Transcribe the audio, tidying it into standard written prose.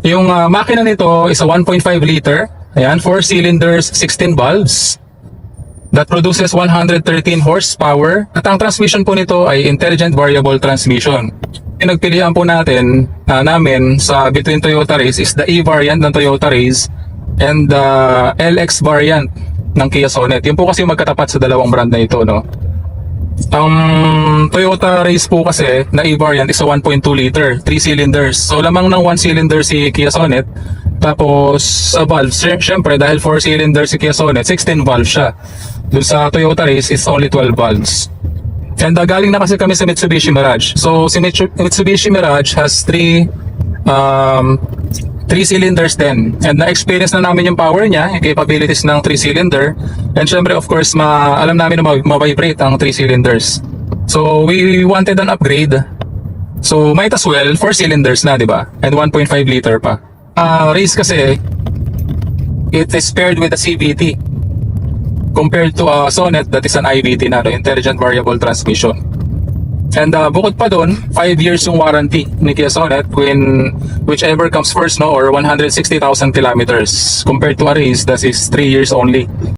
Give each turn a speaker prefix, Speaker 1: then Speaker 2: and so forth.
Speaker 1: Yung makina nito is a 1.5 liter. Ayan, 4 cylinders, 16 valves. That produces 113 horsepower. At ang transmission po nito ay intelligent variable transmission. Pinagpilian po namin sa between Toyota Raize is the E variant ng Toyota Raize and the LX variant ng Kia Sonet. Yun po kasi magkatapat sa dalawang brand na ito, no? Ang Toyota Raize po kasi na E variant is a 1.2 liter, 3 cylinders. So lamang ng 1 cylinder si Kia Sonet. Tapos sa valves, syempre dahil 4 cylinders si Kia Sonet, 16 valves siya. Doon sa Toyota Raize is only 12 valves. And galing na kasi kami sa Mitsubishi Mirage. So si Mitsubishi Mirage has 3 cylinders din. And na-experience na namin yung power niya, yung capabilities ng 3 cylinder. And syempre of course, alam namin na ma-vibrate ang 3 cylinders. So we wanted an upgrade. So might as well 4 cylinders na, di ba? And 1.5 liter pa. Raize kasi, it is paired with a CVT. Compared to a Sonet that is an IVT na, intelligent variable transmission. And bukod pa doon, 5 years yung warranty ni Kia Sonet whichever comes first, no, or 160,000 kilometers compared to a Raize that is 3 years only.